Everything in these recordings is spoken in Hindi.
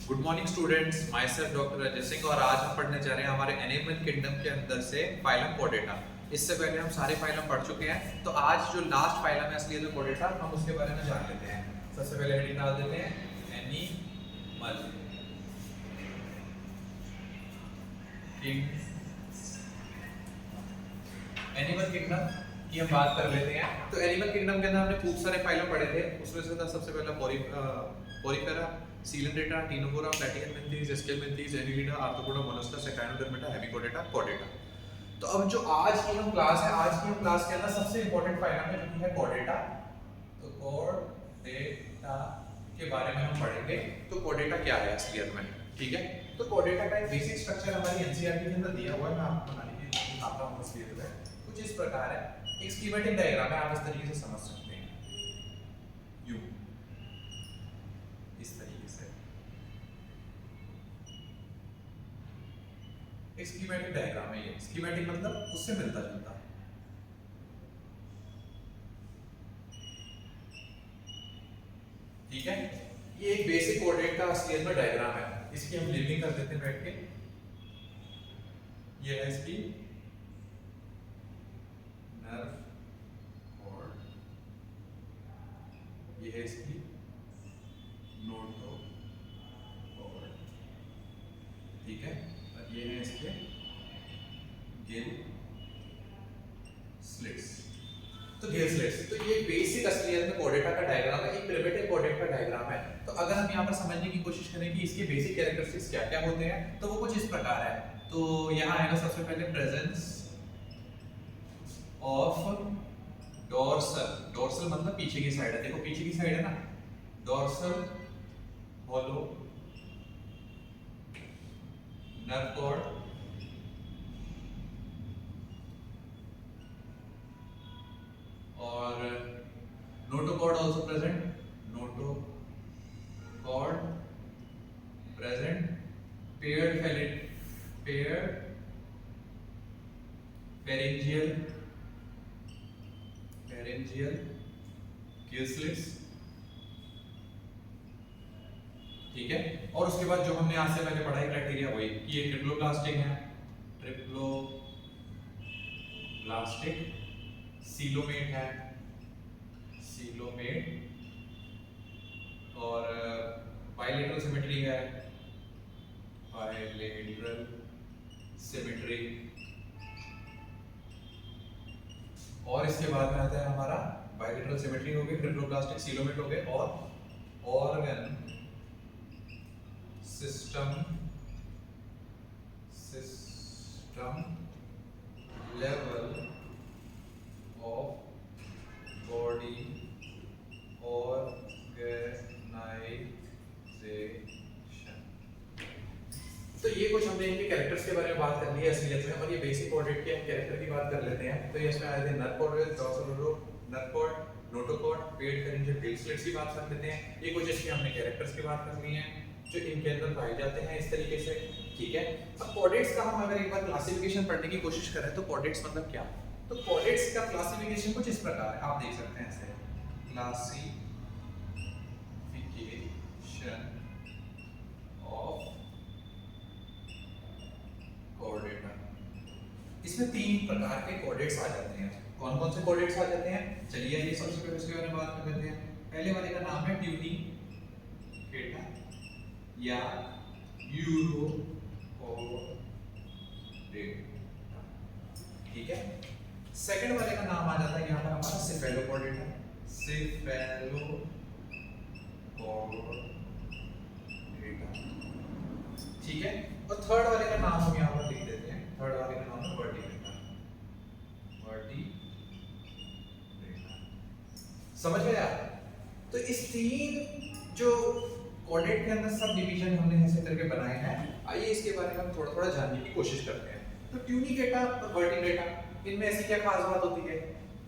Good morning students, my self doctor Ajay Singh और आज हम पढ़ने जा रहे हैं हमारे एनिमल किंगडम के अंदर से फाइलम कोडेटा। इससे पहले हम सारे फाइलम पढ़ चुके हैं, तो आज जो लास्ट फाइलम है असली जो कोडेटा, हम उसके बारे में जान लेते हैं। सबसे पहले हेडिंग डाल देते हैं एनिमल एनिमल किंगडम की हम बात कर लेते हैं। तो एनिमल किंगडम के अंदर हमने खूब सारे फाइलम पढ़े थे। उसमें से था सबसे पहला Porifera, Coelenterata, Ctenophora, Platyhelminthes, Aschelminthes, Annelida, Arthropoda, Mollusca, Echinodermata, Hemichordata, कोडेटा। तो अब जो आज की हम क्लास है, आज की हम क्लास के अंदर सबसे इंपॉर्टेंट फाइलम है जो कि है कोडेटा। तो कोडेटा के बारे में हम पढ़ेंगे। तो कोडेटा क्या है असलियत में, ठीक है। तो कोडेटा का एक बेसिक स्ट्रक्चर हमारी एनसीईआरटी के अंदर दिया हुआ है। मैं आपको बनाने के लिए दिखाता हूं। असलियत में कुछ इस प्रकार है, एक स्कीमेटिक डायग्राम है, आप इस तरीके से समझ सकते हैं। यू इस तरीके से एक स्कीमेटिक डायग्राम है। ये स्कीमेटिक मतलब उससे मिलता जुलता, ठीक है। ये एक बेसिक कोऑर्डिनेट का असलियत में डायग्राम है। इसकी हम लिविंग कर देते हैं बैठ के। ये है इसकी नर्व कॉर्ड, ये है इसकी नोटो कॉर्ड, ठीक है। और ये है इसके गिल स्लिट्स। तो गिल स्लिट्स, तो ये बेसिक असलियत में कोडेटा का डायग्राम है, एक प्रिमिटिव कोडेट का डायग्राम है। तो अगर हम यहाँ पर समझने की कोशिश करें कि इसके बेसिक कैरेक्टरिस्टिक्स क्या क्या होते हैं, तो वो कुछ इस प्रकार है। तो यहाँ आएगा सबसे पहले प्रेजेंस ऑफ डोर्सल। डोर्सल मतलब पीछे की साइड है, देखो पीछे की साइड है ना, डोर्सल हॉलो नर्व कॉर्ड, और notochord also present, notochord present, paired pharyngeal gill slits, ठीक है। और उसके बाद जो हमने आज से पहले पढ़ाई क्राइटेरिया वही कि ये ट्रिप्लोब्लास्टिक है, ट्रिप्लोब्लास्टिक, सीलोमेट है, सीलोमेट, और बाइलेटरल सिमेट्री है, बाइलेटरल सिमेट्री। और इसके बाद में आता है हमारा बाइलेटरल सिमेट्री हो गई, ट्रिप्लोब्लास्टिक, सीलोमेट हो गए, और organ system level of body organisation. तो ये कुछ हमने इनके कैरेक्टर्स के बारे में बात कर ली है असलियत में। और ये बेसिक कोऑर्डिनेट के हम कैरेक्टर की बात कर लेते हैं। तो ये इसमें आए थे nerve cord, dorsal nerve cord, notochord, paired pharyngeal gill slits की बात कर लेते हैं। ये कुछ इसके हमने कैरेक्टर्स की बात कर ली है जो इनके अंदर पाए जाते हैं इस तरीके से, ठीक है। अब कोऑर्डिनेट्स का हम अगर एक बार क्लासिफिकेशन पढ़ने की कोशिश करें तो कोऑर्डिनेट्स मतलब क्या, तो कोऑर्डिनेट्स का क्लासिफिकेशन कुछ इस प्रकार है, आप देख सकते हैं ऐसे क्लासिफिकेशन ऑफ कोऑर्डिनेट। इसमें तीन प्रकार के कोऑर्डिनेट्स आ जाते हैं। कौन कौन से कोऑर्डिनेट्स आ जाते हैं, चलिए ये सबसे पहले उसके बारे में बात कर लेते हैं। पहले वाले का नाम है ट्यूनिकेटा या यूरो कोऑर्डिनेट, ठीक है। सेकंड वाले का नाम आ जाता है यहाँ पर हमारा सिफेलो कोऑर्डिनेट, सिफेलो कोऑर्डिनेट, ठीक है। और थर्ड वाले का नाम हम यहाँ पर लिख देते हैं। थर्ड वाले का नाम है वर्टिब्रेटा, वर्टिब्रेटा, समझ गए आप। तो इस तीन जो कोऑर्डिनेट के अंदर सब डिवीजन हमने ऐसे करके बनाए हैं, आइए इसके बारे में हम थोड़ा थोड़ा जानने की कोशिश करते हैं। तो ट्यूनिकेटा और वर्टिब्रेटा, इनमें ऐसी क्या खास बात होती है,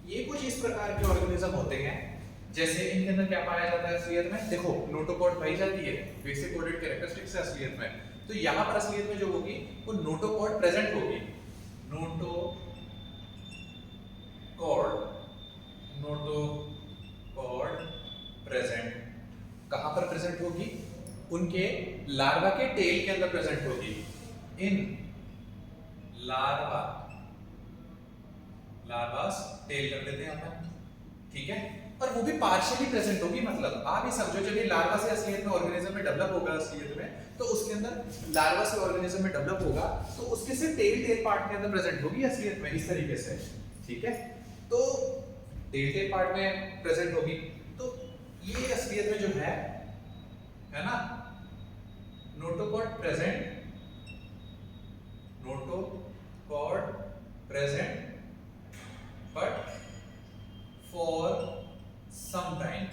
ये कुछ इस प्रकार के ऑर्गेनिज्म होते हैं। जैसे इनके अंदर क्या पाया जाता है असलियत में, देखो नोटोकॉर्ड पाई जाती है, बेसिक कोऑर्डिनेट कैरेक्टरिस्टिक्स है असलियत में। तो यहाँ पर असलियत में जो होगी वो नोटोकॉर्ड प्रेजेंट होगी, नोटोकॉर्ड प्रेजेंट। कहां पर प्रेजेंट होगी, उनके लार्वा के टेल के अंदर प्रेजेंट होगी। इन लार्वा, लार्वास टेल कर देते हैं अपन, ठीक है। और वो भी पार्शियली प्रेजेंट होगी, मतलब आप ये समझो जब ये लार्वा से असलियत में ऑर्गेनिज्म में डेवलप होगा असलियत में, तो उसके अंदर लार्वा से ऑर्गेनिज्म में डेवलप होगा तो उसके से टेल पार्ट के अंदर प्रेजेंट होगी असलियत में, इस तरीके से, ठीक है। तो टेल पार्ट में प्रेजेंट होगी, तो ये असलियत में जो है ना, notochord present, notochord present but for some time,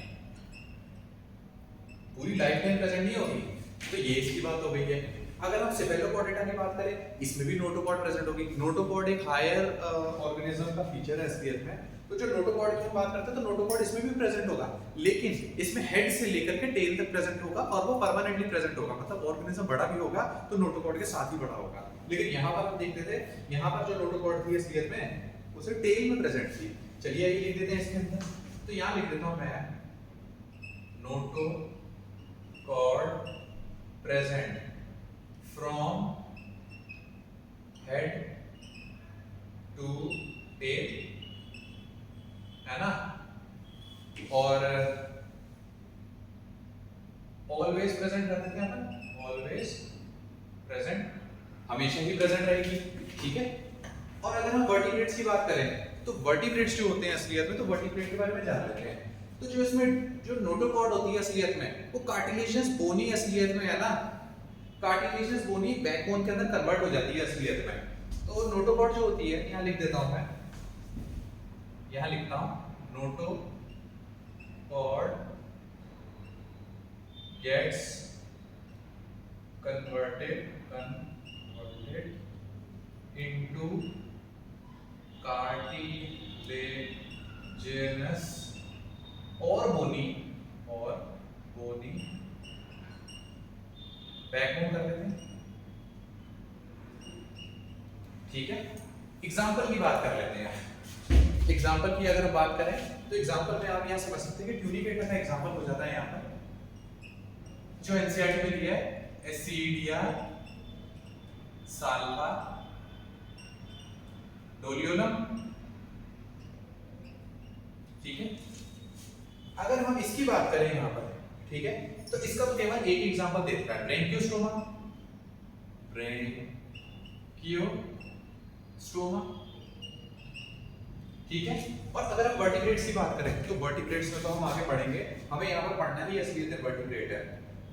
पूरी लाइफ टाइम प्रेजेंट नहीं होगी। तो ये इसकी बात हो गई है। अगर हम सेफेलोपॉडेटा की बात करें, इसमें भी नोटोकॉर्ड प्रेजेंट होगी। नोटोकॉर्ड एक हायर ऑर्गेनिज्म का फीचर है असलियत में, तो जो नोटोकॉर्ड की हम बात करते हैं तो नोटोकॉर्ड इसमें भी प्रेजेंट होगा, लेकिन इसमें हेड से लेकर के टेल तक प्रेजेंट होगा और वो परमानेंटली प्रेजेंट होगा, मतलब ऑर्गेनिज्म बड़ा भी होगा तो नोटोकॉर्ड के साथ ही बड़ा होगा। लेकिन यहाँ पर हम देखते थे, यहाँ पर जो नोटोकॉर्ड थी असलियत में उसे टेल में प्रेजेंट थी। चलिए ये लिख देते हैं इसके अंदर, तो यहाँ लिख देता हूँ मैं, notochord present from head to tail, है ना, और ऑलवेज प्रेजेंट कर देते हैं अपन, ऑलवेज प्रेजेंट, हमेशा ही प्रेजेंट रहेगी, ठीक है। और अगर हम वर्टिब्रेट्स की बात करें तो वर्टिब्रेट्स जो होते हैं असलियत में, तो वर्टिब्रेट के बारे में जान लेते हैं। तो जो इसमें जो नोटोकॉर्ड होती है असलियत में, वो कार्टिलेजियस बोनी असलियत में है ना, कार्टिलेजियस बोनी बैकबोन के अंदर कन्वर्ट हो जाती है असलियत में। तो नोटोकॉर्ड जो होती है, यहाँ लिख देता हूं मैं, यहाँ लिखता हूं, notochord gets converted into cartilaginous और बोनी बैकबोन कर देते हैं, ठीक है। एग्जांपल की बात कर लेते हैं। एग्जांपल की अगर हम बात करें तो एग्जांपल में आप यहाँ समझ सकते हैं कि ट्यूनिकेटर का एग्जांपल हो जाता है यहाँ पर, जो एनसीईआरटी में दिया है, एस्सीडिया साल्वा डोलियोलम, ठीक है। अगर हम इसकी बात करें यहाँ पर, ठीक है, तो इसका तो केवल एक एग्जांपल देता है, ब्रेंकियोस्टोमा, ब्रेंकियोस्टोमा, ठीक है। और अगर हम वर्टिब्रेट्स की बात करें तो वर्टिब्रेट्स में तो हम आगे पढ़ेंगे, हमें यहाँ पर पढ़ना ही असलियत में वर्टिब्रेट है,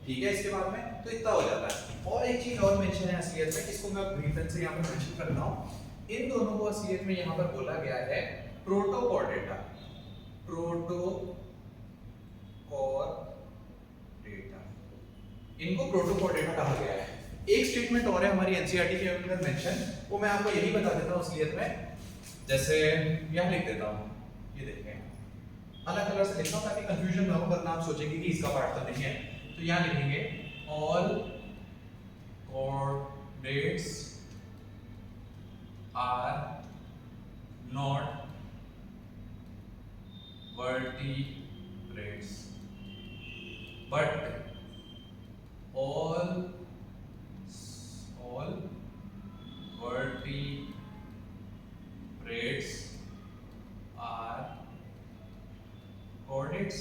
ठीक है। इसके बाद में तो इतना हो जाता है। और एक चीज और मेंशन है असलियत में, इसको मैं ब्रीफन से यहाँ पर मेंशन करता हूँ। इन दोनों को असलियत में यहाँ पर बोला गया है प्रोटोकॉर्डेटा, प्रोटोकॉर्डेटा, इनको प्रोटोकॉर्डेटा कहा गया है। एक स्टेटमेंट और है हमारी एनसीईआरटी के अंदर मेंशन, वो मैं आपको यही बता देता हूँ असलियत में। जैसे यहाँ लिख देता हूँ, ये देखें, अलग कलर से लिखता हूँ ताकि कंफ्यूजन ना हो, वरना आप सोचेंगे कि इसका पार्ट तो नहीं है। तो यहाँ लिखेंगे all chordates are not vertebrates but all vertebrates are coordinates।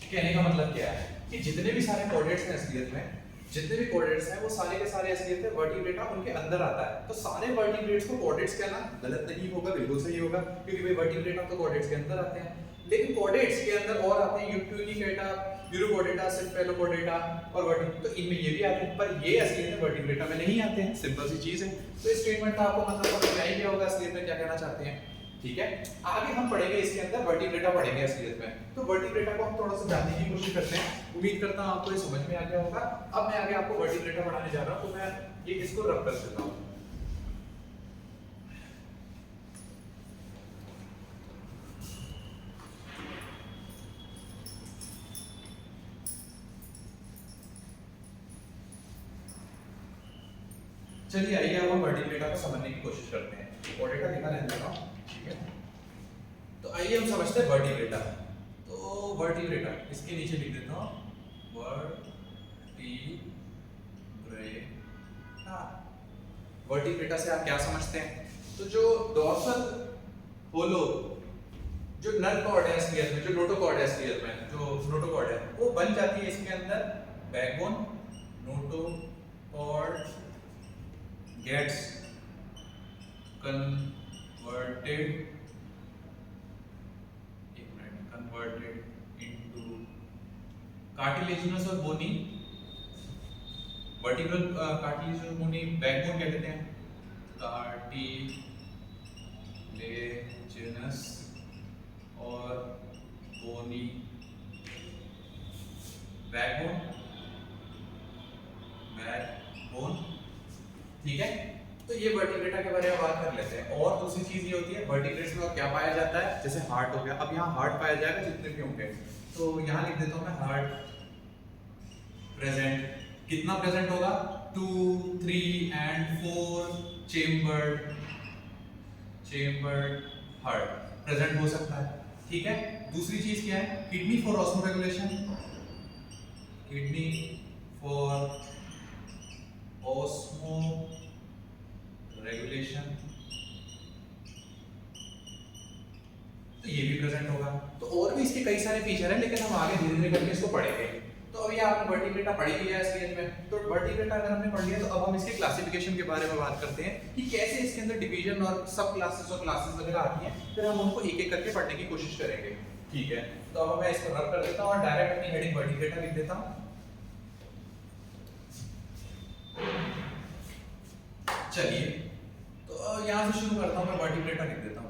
कहने का मतलब क्या है कि जितने भी सारे कोऑर्डिनेट्स हैं असलियत में, जितने भी कोऑर्डिनेट्स हैं वो सारे के सारे असलियत में वर्टिब्रेटा उनके अंदर आता है। तो सारे वर्टिब्रेट्स को कोऑर्डिनेट्स कहना गलत नहीं होगा, बिल्कुल सही होगा, क्योंकि भाई वर्टिब्रेटा तो कोऑर्डिनेट्स के अंदर आते हैं। लेकिन कोऑर्डिनेट्स के अंदर और आते हैं यूट्यूनिकेटा, यूरोकोऑर्डिनेटा, सेफेलोकोऑर्डिनेटा और वर्टिब्रेटा, तो इनमें ये भी आते हैं, पर ये असलियत में वर्टिब्रेटा में नहीं आते हैं। सिंपल सी चीज है। तो इस स्टेटमेंट का आपको मतलब समझ में आ ही गया होगा असलियत में क्या कहना चाहते हैं, ठीक है। आगे हम पढ़ेंगे इसके अंदर वर्टिब्रेटा पढ़ेंगे असलियत में। तो वर्टिब्रेटा को हम थोड़ा सा जानने की कोशिश करते हैं। उम्मीद करता हूं आपको ये समझ में आ गया होगा। अब मैं आगे आपको वर्टिब्रेटा पढ़ाने जा रहा हूं, तो मैं ये इसको रब कर देता हूं। चलिए आइए अब हम वर्टिब्रेटा को समझने की कोशिश करते हैं। वर्टिब्रेटा लिखा रहने देता हूं, ठीक है। तो आइए हम समझते हैं वर्टिब्रेटा। तो वर्टिब्रेटा इसके नीचे लिख देता हूं वर्टिब्रेटा। वर्टिब्रेटा से आप क्या समझते हैं? तो जो डोर्सल होलो जो नर कॉर्ड है स्फीयर में, जो नोटोकॉर्ड है स्फीयर में, जो नोटोकॉर्ड है वो बन जाती है इसके अंदर backbone. Notochord gets converted into cartilaginous और bony vertebral cartilaginous और bony backbone क्या कहते हैं? cartilaginous और bony backbone ठीक है। तो ये वर्टिब्रेटा के बारे में बात कर लेते हैं। और दूसरी चीज ये होती है वर्टिब्रेट्स में और क्या पाया जाता है, जैसे हार्ट हो गया। अब यहाँ हार्ट पाया जाएगा जितने भी होंगे, तो यहाँ लिख देता हूँ मैं हार्ट प्रेजेंट। कितना प्रेजेंट होगा? 2, 3 and 4 चेम्बर्ड हार्ट प्रेजेंट हो सकता है। ठीक है। दूसरी चीज क्या है? Kidney for osmo regulation. Kidney for osmo regulation, तो ये भी प्रेजेंट होगा। तो और भी इसके कई सारे फीचर हैं, लेकिन हम आगे धीरे धीरे करके इसको पढ़ेंगे। तो अभी आपने वर्टिब्रेटा पढ़ी लिया है स्टेज में। तो वर्टिब्रेटा अगर हमने पढ़ लिया तो अब हम इसके क्लासिफिकेशन के बारे में बात करते हैं कि कैसे इसके अंदर डिवीजन और सब क्लासेस और क्लासेस वगैरह आती हैं। फिर हम उनको एक एक करके पढ़ने की कोशिश करेंगे। ठीक है। तो अब मैं इसको रब कर देता हूँ और डायरेक्ट अपनी हेडिंग वर्टिब्रेटा लिख देता हूँ। चलिए, तो यहाँ से शुरू करता हूँ। मैं वर्टिब्रेटा लिख देता हूँ।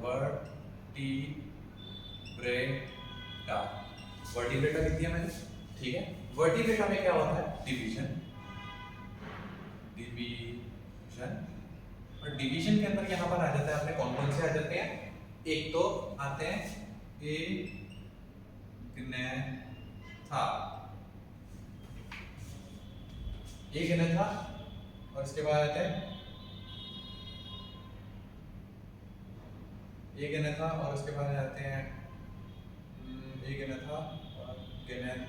वर्टिब्रेटा लिख दिया मैंने। ठीक है। वर्टिब्रेटा में क्या होता है? डिवीजन। और डिवीजन के अंदर यहाँ पर आ जाता है अपने कौन कौन से आ जाते हैं? एक तो आते हैं एगनेथा, और इसके बाद आते हैं एगनेथा, और उसके बाद आते हैं एगनेथा और गेनेथ।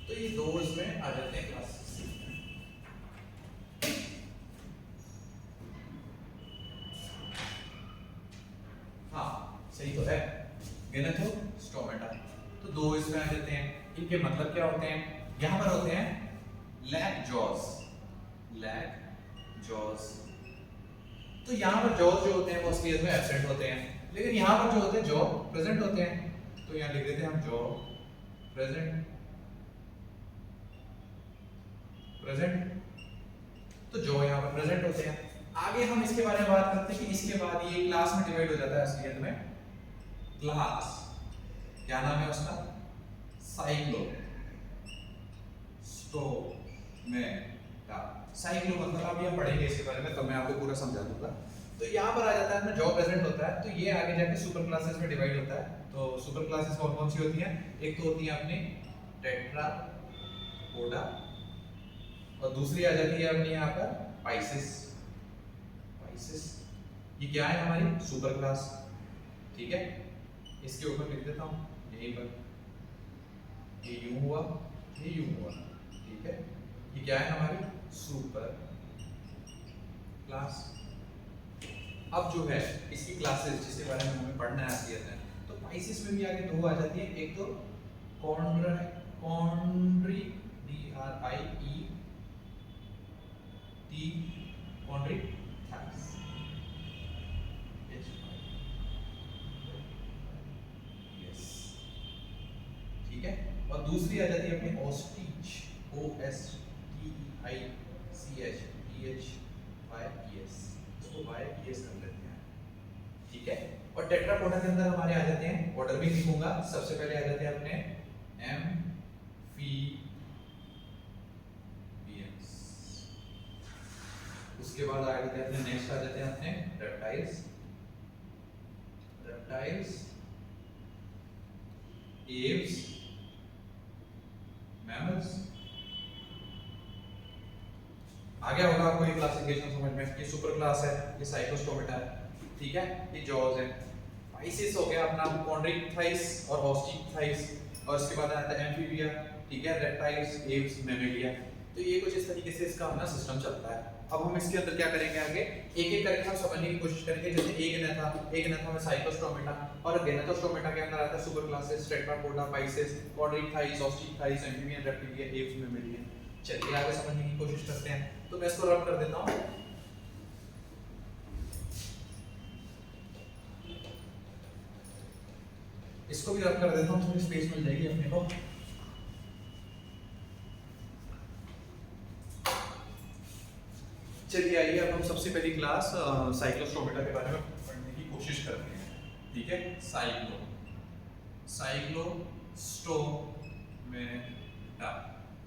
तो ये दो इसमें आ जाते हैं क्लासेस। हाँ सही तो है, गेनेथोस्टोमेटा। तो दो इसमें आ जाते हैं। इनके मतलब क्या होते हैं? यहाँ पर होते हैं लैग जॉज। तो यहाँ पर जॉज जो होते हैं वो स्टेज में एब्सेंट होते हैं, लेकिन यहाँ पर जो होते हैं जॉ प्रेजेंट होते हैं। तो यहाँ लिख देते हैं हम जॉ प्रेजेंट। तो जॉ यहाँ पर प्रेजेंट होते हैं। आगे हम इसके बारे में बात करते हैं कि इसके बाद ये क्लास में डिवाइड हो जाता है स्टेज में। क्लास क्या नाम है उसका? साइक्लोस्टोमेटा। साइक्लो मतलब अभी हम पढ़ेंगे इसके बारे में, तो मैं आपको पूरा समझा दूंगा। तो यहाँ पर आ जाता है अपना जॉ प्रेजेंट होता है। तो ये आगे जाके सुपर क्लासेस में डिवाइड होता है। तो सुपर क्लासेस कौन कौन सी होती हैं? एक तो होती है अपनी टेट्रापोडा, और दूसरी आ जाती है अपनी यहाँ पर पाइसिस। ये क्या है? हमारी सुपर क्लास। ठीक है। इसके ऊपर लिख देता हूँ यहीं पर, ये यूं हुआ, ये यूं हुआ। ठीक है। ये क्या है? हमारी सुपर क्लास। अब जो है इसकी क्लासेस जिसके बारे में हमें पढ़ना है आती है, तो पाइसिस में भी आगे दो आ जाती है। एक तो कॉन्ड्री कॉन्ड्रीथाइस। ठीक है। और दूसरी आ जाती है अपनी ओस्टिच, इसको YES कर लेते हैं। ठीक है। और टेट्रापोडा के अंदर हमारे आ जाते हैं, ऑर्डर भी लिखूंगा। सबसे पहले आ जाते हैं अपने एम्फीबियंस, उसके बाद आ जाते हैं अपने नेक्स्ट आ जाते हैं अपने रेप्टाइल्स, एव्स, मैमल्स। आ गया होगा आपको ये क्लासिफिकेशन समझ में? ये सुपर क्लास है, ये साइक्लोस्टोमेटा है। ठीक है, ये जॉज है। फाइसिस हो गया अपना कॉन्ड्रिक्टाइस और ऑस्टिकटाइस, और इसके बाद आता है एम्फीबिया, ठीक है, रेप्टाइल्स, एव्स, मैमेलिया। तो ये कुछ इस तरीके से इसका अपना सिस्टम चलता है। अब हम इसके अंदर क्या करेंगे आगे, एक एक करके हम समझने की कोशिश करेंगे। जैसे एक नेथा में साइक्लोस्टोमेटा, और गेनेटोस्टोमेटा के अंदर आता है super classes Tetrapoda, Pisces, Chondrichthyes, Osteichthyes, amphibian, Reptilia, Aves, Mammalia. चलिए आगे समझने की कोशिश करते हैं। तो मैं इसको रब कर देता हूं। इसको भी रब कर देता हूं, थोड़ी स्पेस मिल जाएगी अपने को। चलिए आइए अब हम सबसे पहली क्लास साइक्लोस्टोमेटा के बारे में पढ़ने की कोशिश करते हैं, ठीक है। साइक्लोस्टोमेटा,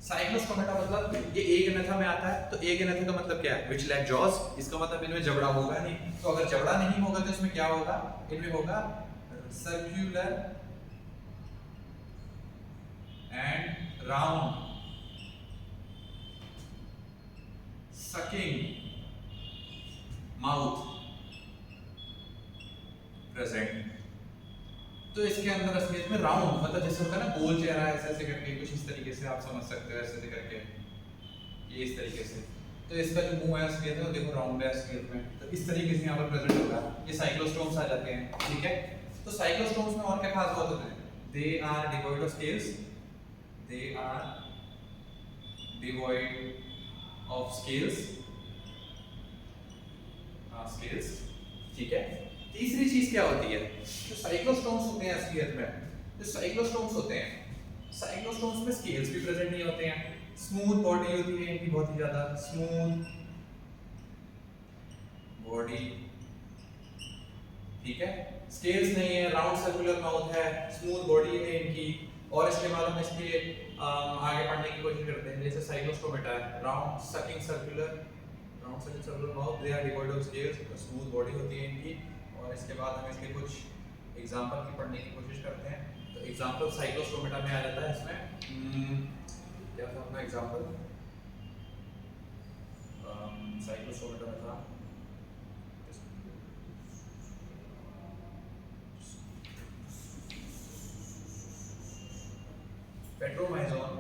साइक्लोस्टोमेटा मतलब ये एक नेथा में आता है। तो एक नेथा का मतलब क्या है, विच लैक जॉज, इसका मतलब इनमें जबड़ा होगा नहीं। तो अगर जबड़ा नहीं होगा तो इसमें क्या होगा, इनमें होगा circular and round sucking mouth present। तो इसके अंदर असलियत में राउंड मतलब जैसे होता है ना गोल चेहरा, ऐसे ऐसे करके कुछ इस तरीके से आप समझ सकते हो, ऐसे ऐसे करके ये इस तरीके से। तो इसका जो मुंह है असलियत में देखो राउंड है असलियत में, तो इस तरीके से यहाँ पर प्रेजेंट होगा। ये साइक्लोस्टोम्स आ जाते हैं, ठीक है। तो साइक्लोस्टोम्स में और क्या खास बात होता है, they are devoid of scales, they are devoid of scales, ठीक है। तीसरी चीज क्या होती है, जो साइक्लोस्टोम्स होते हैं असलियत में, जो साइक्लोस्टोम्स होते हैं, साइक्लोस्टोम्स में स्केल्स भी प्रेजेंट नहीं होते हैं। स्मूथ बॉडी होती है इनकी, बहुत ही ज्यादा स्मूथ बॉडी, ठीक है। स्केल्स नहीं है, राउंड सर्कुलर माउथ है, स्मूथ बॉडी है इनकी। और इसके बाद हम इसके आगे पढ़ने की कोशिश करते हैं। जैसे साइक्लोस्टोमेटा है, round sucking circular mouth, they are devoid of scales, smooth body होती है इनकी। और इसके बाद हम इसके कुछ एग्जांपल की पढ़ने की कोशिश करते हैं। तो एग्जांपल साइक्लोस्टोमेटा में आ जाता है इसमें, क्या था अपना एग्जांपल, साइक्लोस्टोमेटा में था पेट्रोमाइजोन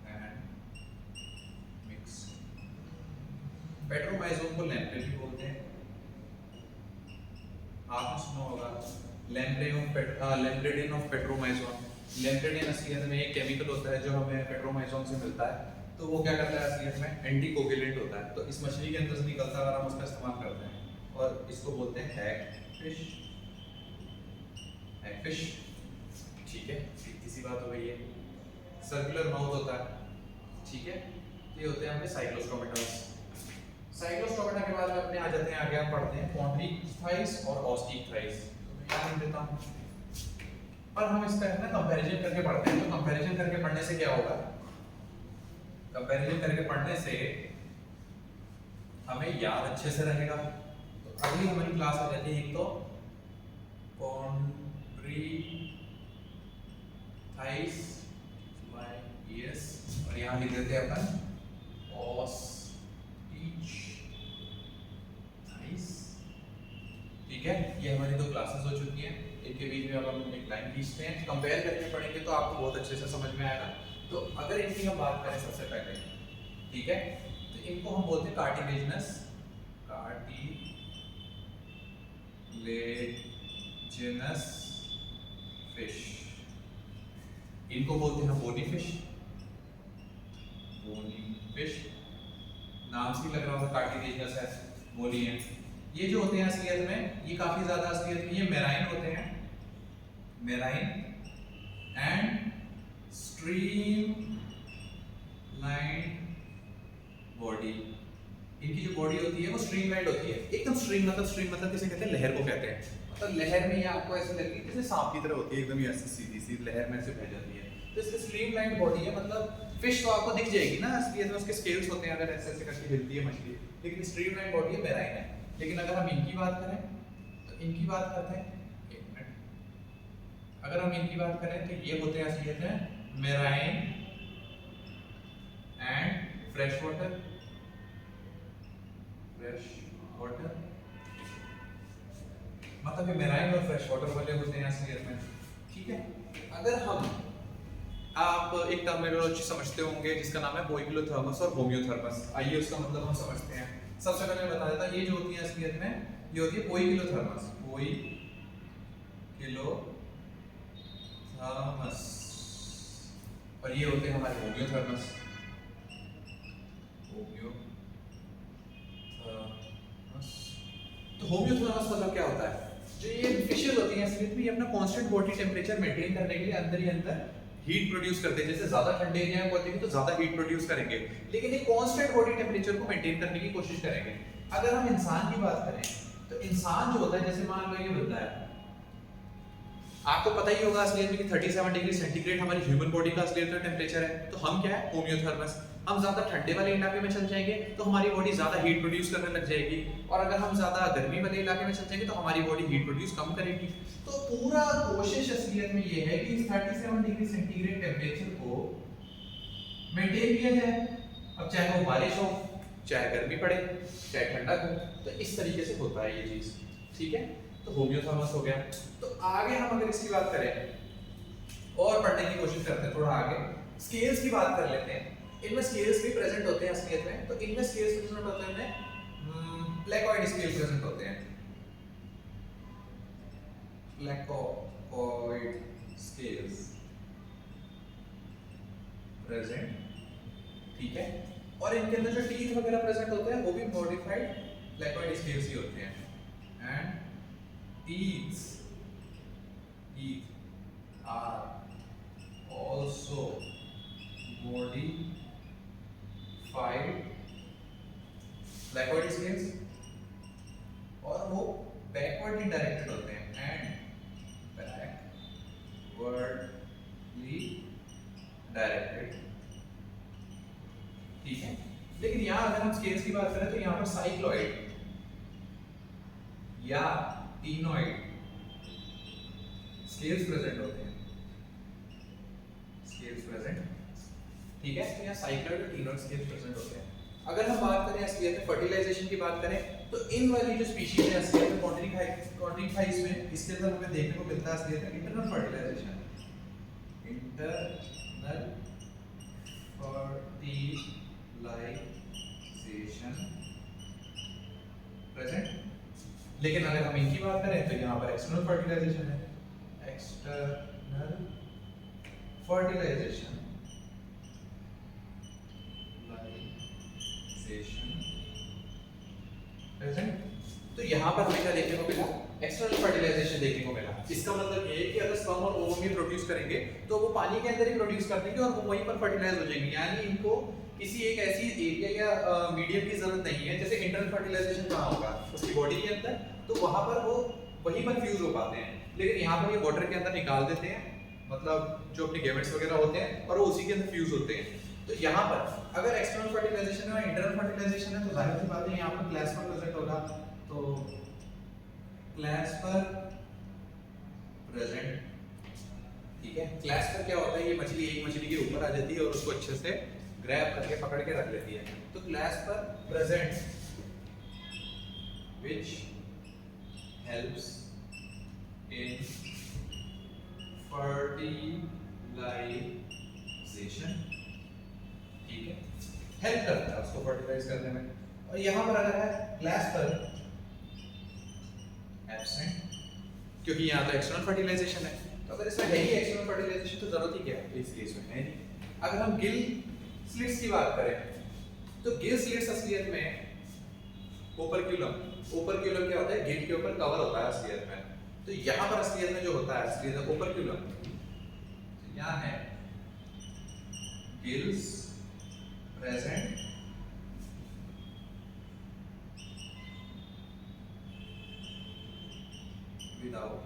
एंड मिक्स। पेट्रोमाइजोन को लैम्प्रे भी बोलते हैं, आपने सुना होगा लैम्प्रेडिन ऑफ पेट्रोमाइजोन। लैम्प्रेडिन असलियत में एक केमिकल होता है जो हमें पेट्रोमाइजोन से मिलता है। तो वो क्या करता है असलियत में, एंटीकोगुलेंट होता है। तो इस मछली के अंदर से निकलता है अगर हम उसका इस्तेमाल करते हैं, और इसको बोलते हैं हैगफिश, ठीक है। सीधी सी बात हो गई है। सर्कुलर माउथ होता है, ठीक है। ये होते हैं अपने साइक्लोस्टोमेटास। साइक्लोस्टोमेटा के बाद में अपने आ जाते हैं आगे, हम पढ़ते हैं कॉन्ड्रिक्टाइस और ऑस्टिकटाइस। तो मैं क्या लिख देता हूं, और हम इसका है ना कंपैरिजन करके पढ़ते हैं। तो कंपैरिजन करके पढ़ने से क्या होगा, कंपैरिजन करके पढ़ने से हमें याद अच्छे से रहेगा। तो अगली हमारी क्लास आ जाती है एक तो कॉन्ड्रिक्टाइस बाय ईएस, और यहाँ लिख देते हैं अपन ऑस्टिकटाइस, ठीक है। ये हमारी दो क्लासेस हो चुकी हैं। इनके बीच में अब हम एक लाइन खींचते हैं, कंपेयर करके पढ़ेंगे तो आपको बहुत अच्छे से समझ में आएगा। तो अगर इनकी हम बात करें सबसे पहले, ठीक है, तो इनको हम बोलते हैं कार्टिलेजिनस फिश। इनको बोलते हैं बोनी फिश, नाम से लग रहा होगा कार्टिलेजिनस है, बोनी है। ये जो होते हैं असलियत में, ये काफी ज्यादा असलियत में ये मेराइन होते हैं, मेराइन एंड स्ट्रीमलाइन बॉडी। इनकी जो बॉडी होती है वो स्ट्रीमलाइंड होती है, एकदम स्ट्रीम मतलब किसे कहते हैं, लहर को कहते हैं। मतलब लहर में ये आपको ऐसे लगेगी जैसे सांप की तरह होती है, एकदम ऐसे सीधी सी लहर में से बह जाती है। तो इसकी स्ट्रीमलाइंड बॉडी है, मतलब फिश तो आपको दिख जाएगी ना असलियत में, उसके स्केल्स होते हैं अगर ऐसे ऐसे करके हिलती है मछली, लेकिन स्ट्रीमलाइंड बॉडी है, मेराइन है। लेकिन अगर हम इनकी बात करें तो इनकी बात करते हैं, एक मिनट, अगर हम इनकी बात करें तो ये होते हैं असलियत में मेराइन एंड फ्रेश वाटर मतलब ये मेराइन और फ्रेश वाटर वाले होते हैं असलियत में, ठीक है। अगर हम आप एक टर्मिनोलॉजी समझते होंगे जिसका नाम है पोइकिलोथर्मस और होम्योथर्मस, आइए उसका मतलब हम समझते हैं। सबसे पहले मैं बता देता हूं ये जो होती है असलियत में, ये होती है पोइकिलोथर्मस, पोइकिलोथर्मस, और ये होते हैं हमारे होम्योथर्मस, होम्योथर्मस। तो होम्योथर्मस मतलब क्या होता है, जो ये फिशेस होती हैं असलियत में ये अपना कांस्टेंट बॉडी टेम्परेचर मेंटेन करने के लिए अंदर ही अंदर हीट प्रोड्यूस करते हैं। जैसे ज्यादा ठंडे एरिया में होते हैं तो ज्यादा हीट प्रोड्यूस करेंगे, लेकिन ये कांस्टेंट बॉडी टेम्परेचर को मेंटेन करने की कोशिश करेंगे। अगर हम इंसान की बात करें तो इंसान जो होता है, जैसे मान लो ये बंदा है, आपको पता ही होगा असलियत में कि 37 डिग्री सेंटीग्रेड हमारी ह्यूमन बॉडी का असलियत में टेम्परेचर है। तो हम क्या है, होम्योथर्मस। हम ज्यादा ठंडे वाले इलाके में चल जाएंगे तो हमारी बॉडी ज्यादा हीट प्रोड्यूस करने लग जाएगी, और अगर हम ज्यादा गर्मी वाले इलाके में चल जाएंगे तो हमारी बॉडी हीट प्रोड्यूस कम करेगी। तो पूरा कोशिश असलियत में ये है कि इस 37 डिग्री सेंटीग्रेड टेम्परेचर को मेंटेन किया जाए। अब चाहे वो बारिश हो, चाहे गर्मी पड़े, चाहे ठंडा हो, तो इस तरीके से होता है ये चीज, ठीक है। तो होम्योथर्मस हो गया। तो आगे हम अगर इसकी बात करें और पढ़ने की कोशिश करते हैं, थोड़ा आगे स्केल्स की बात कर लेते हैं। इनमें स्केल्स भी प्रेजेंट होते हैं असलियत में। तो इनमें स्केल्स प्रेजेंट होते हैं, प्लेकॉइड स्केल प्रेजेंट होते हैं, प्लेकॉइड स्केल्स प्रेजेंट, ठीक है। और इनके अंदर जो टीथ वगैरह प्रेजेंट होते हैं वो भी मॉडिफाइड प्लेकॉइड स्केल्स ही होते हैं। And teeth are also modified backward scales, और वो backwardly directed होते हैं, and backwardly directed, ठीक है। लेकिन यहाँ अगर हम स्केल्स की बात करें तो यहाँ पर साइक्लॉइड या टीनॉइड स्केल्स प्रेजेंट होते हैं, स्केल्स प्रेजेंट, ठीक है। तो यहाँ साइक्लॉइड और टीनॉइड स्केल्स प्रेजेंट होते हैं। अगर हम बात करें असलियत में फर्टिलाइजेशन की बात करें तो इन वाली जो स्पीशीज है असलियत में कॉन्ट्रिकहाइस में, इसके अंदर हमें देखने को मिलता है असलियत में internal fertilisation, internal fertilisation present. लेकिन अगर हम इनकी बात करें तो यहाँ पर एक्सटर्नल फर्टिलाइजेशन है, एक्सटर्नल फर्टिलाइजेशन प्रेजेंट। तो यहाँ पर हमें क्या देखने को मिला, एक्सटर्नल फर्टिलाइजेशन देखने को मिला। इसका मतलब ये है कि अगर स्पर्म और ओवम ही प्रोड्यूस करेंगे तो वो पानी के अंदर ही प्रोड्यूस कर देंगे और वो वहीं पर फर्टिलाइज हो जाएंगे, यानी इनको किसी एक ऐसी एरिया या मीडियम की जरूरत नहीं है। जैसे इंटरनल फर्टिलाइजेशन कहाँ होगा, उसकी बॉडी के अंदर, तो वहां पर वो वहीं पर फ्यूज हो पाते हैं। लेकिन यहाँ पर ये वाटर के अंदर निकाल देते हैं, मतलब जो अपने गैमेट्स वगैरह होते हैं, और वो उसी के अंदर फ्यूज होते हैं। तो यहाँ पर अगर एक्सटर्नल फर्टिलाइजेशन है और इंटरनल फर्टिलाइजेशन है तो जाहिर सी बात है यहाँ पर क्लास पर प्रेजेंट होगा। तो क्लास पर प्रेजेंट, ठीक है। क्लास पर क्या होता है, ये मछली एक मछली के ऊपर आ जाती है और उसको अच्छे से ग्रैब करके पकड़ के रख लेती है। तो क्लास पर present which helps in fertilization, ठीक है, हेल्प करता है उसको फर्टिलाइज करने में। और यहाँ पर अगर है क्लास पर एब्सेंट, क्योंकि यहाँ तो एक्सटर्नल फर्टिलाइजेशन है, तो अगर इसमें है ही एक्सटर्नल फर्टिलाइजेशन तो जरूरत ही क्या है, इस केस में है नहीं। अगर हम गिल स्लिट्स की बात करें तो गिल स्लिट्स असलियत में ओपर्क्यूलम क्या होता है, गिल के ऊपर कवर होता है असलियत में। तो यहाँ पर असलियत में जो होता है असलियत में ओपर्क्यूलम, यहाँ है गिल्स प्रेजेंट विदाउट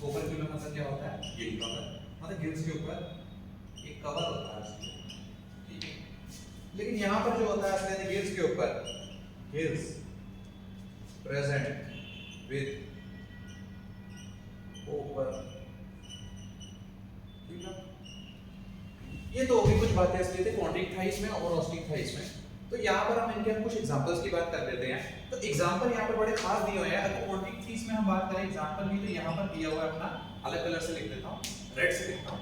ओपर्क्यूलम मतलब क्या होता है, गिल कवर, मतलब गिल्स के ऊपर एक कवर होता है, ठीक है। लेकिन यहाँ पर जो होता है असलियत गिल्स के ऊपर, गिल्स प्रेजेंट विद ओपर्क्यूलम। ये तो होगी कुछ बातें असलियत कॉन्ट्रिक थाइस में और ऑस्टिक थाइस में। तो यहाँ पर हम इनके कुछ एग्जांपल्स की बात कर लेते हैं। तो एग्जांपल यहाँ पर बड़े खास दिए हुए हैं। अगर कोडिंग फीस में हम बात करें एग्जांपल की, तो यहाँ पर दिया हुआ है अपना, अलग कलर से लिख देता हूँ, रेड से लिखता हूँ।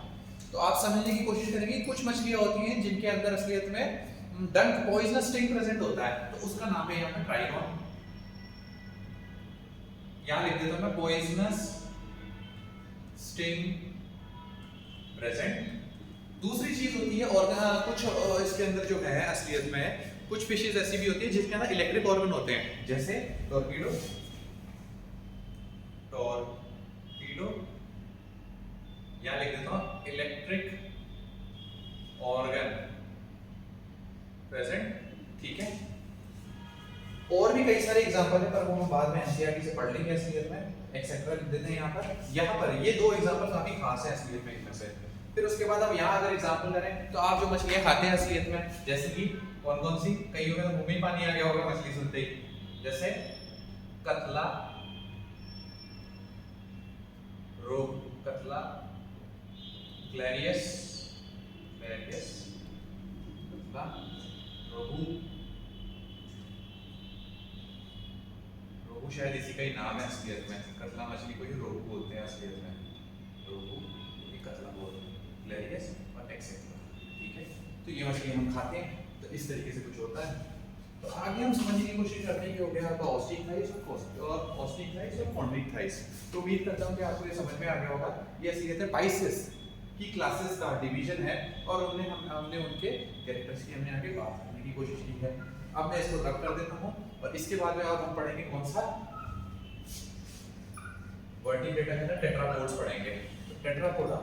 तो आप समझने की कोशिश करेंगे कुछ मछलियां होती हैं जिनके अंदर असलियत में डंक पॉइजनस स्टिंग प्रेजेंट होता है, तो उसका नाम है यहाँ पर ट्राइगॉन। यहाँ लिख देता हूँ मैं, पॉइजनस स्टिंग प्रेजेंट। दूसरी चीज होती है और कुछ इसके अंदर जो है असलियत में कुछ फिशेस ऐसी भी होती है जिसके अंदर इलेक्ट्रिक ऑर्गन होते हैं, जैसे टॉर्पीडो, टॉर्पीडो यहां लिख देता हूं इलेक्ट्रिक ऑर्गन प्रेजेंट, ठीक है। और भी कई सारे एग्जांपल है पर वो हम बाद में एनसीईआरटी से पढ़ लेंगे असलियत में, एक्सेट्रा लिख देते हैं यहाँ पर ये दो एग्जांपल काफी खास है असलियत में इनमें से। फिर उसके बाद अब यहाँ अगर एग्जांपल करें तो आप जो मछलियां खाते हैं असलियत में, जैसे कि कौन कौन सी, कईयों में मुंह में पानी आ गया होगा मछली सुनते ही, जैसे कतला, रोहू, कतला, क्लैरियस, कतला, रोहू, रोहू शायद इसी का ही नाम है असलियत में, कतला मछली को ही रोहू बोलते हैं असलियत में, रोहू कतला बोलते हैं, क्लैरियस और एक्सेट्रा, ठीक है। तो ये मछली हम खाते हैं, तो इस तरीके से कुछ होता है। तो आगे हम समझने की कोशिश करते हैं कि हो गया आपका ऑस्टिकथाइस और कॉन्ड्रिकथाइस। तो उम्मीद करता हूँ कि आपको ये समझ में आ गया होगा। ये असलियत है बाइसेस की क्लासेस का डिवीजन है और हमने उनके कैरेक्टर्स की हमने आगे बात करने की कोशिश की है। अब मैं इसको रब कर देता हूँ और इसके बाद में अब हम पढ़ेंगे कौन सा, वर्टिब्रेटा के अंदर टेट्रापोड्स पढ़ेंगे। तो टेट्रापोडा,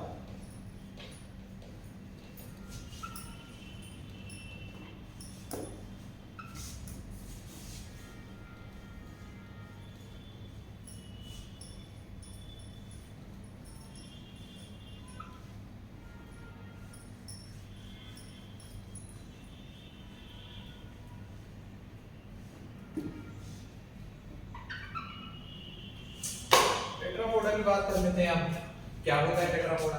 टेट्रापोडा की बात कर लेते हैं हम। क्या होता है टेट्रापोडा?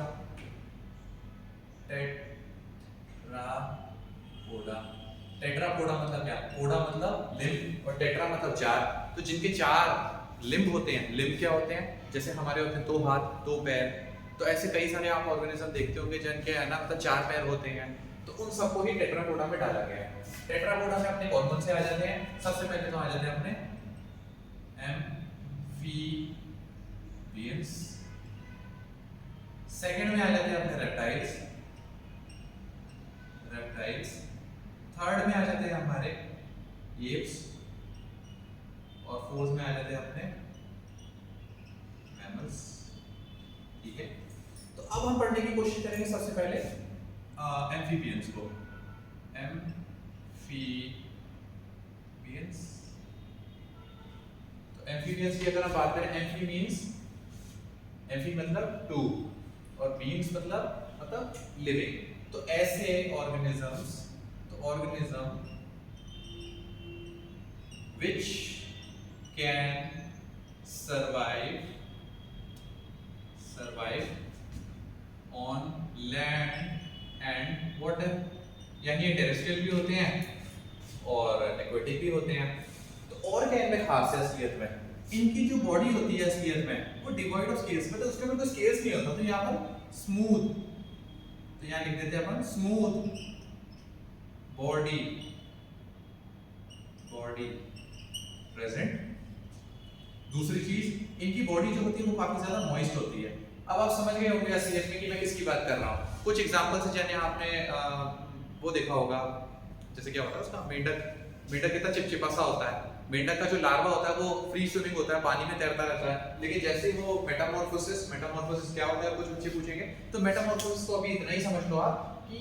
टेट्रापोडा, टेट्रापोडा मतलब क्या? पोडा मतलब लिम्ब और टेट्रा मतलब चार। तो जिनके चार लिम्ब होते हैं, लिम्ब क्या होते हैं? जैसे हमारे होते हैं दो हाथ, दो पैर। तो ऐसे कई सारे आप ऑर्गेनिज्म देखते होंगे जिनके है ना मतलब चार पैर होते हैं। तो उन सबको ही टेट्रापोडा में डाला गया है। टेट्रापोडा में अपने कौन कौन से आ जाते हैं? सबसे पहले तो आ जाते हैं अपने एम्फीबियंस, सेकंड में आ जाते हैं अपने रेप्टाइल्स, थर्ड में आ जाते हैं हमारे एप्स और फोर्थ में आ जाते हैं अपने मैमल्स, ठीक है। तो अब हम पढ़ने की कोशिश करेंगे सबसे पहले एम्फीबियंस को। एम्फीबियंस, तो एम्फीबियंस की अगर हम बात करें, एम्फी मतलब टू और बीइंग्स मतलब लिविंग। तो ऐसे ऑर्गेनिजम्स, तो organism which can survive on land and water, यानी ये टेरेस्ट्रियल भी होते हैं और एक्वेटिक भी होते हैं। तो और क्या इनमें खास है असलियत में? इनकी जो बॉडी होती है असलियत में वो डिवॉइड ऑफ स्केल्स, मतलब उसके अंदर कोई स्केल्स नहीं होता। तो यहाँ पर स्मूथ, तो यहाँ लिख देते हैं अपन स्मूथ बॉडी प्रेजेंट। दूसरी चीज, इनकी बॉडी जो होती है वो काफी ज्यादा मॉइस्ट होती है। अब आप समझ गए होंगे असलियत में कि मैं किसकी बात कर रहा हूँ। कुछ एग्जांपल्स हैं जैसे आपने वो देखा होगा, जैसे क्या होता है उसका, मेंढक कितना चिपचिपा सा होता है। मेंढक का जो लार्वा होता है वो फ्री स्विमिंग होता है, पानी में तैरता रहता है। लेकिन जैसे ही वो मेटामॉर्फोसिस क्या होता है, कुछ बच्चे पूछेंगे। तो मेटामॉर्फोसिस को अभी इतना ही समझ लो आप कि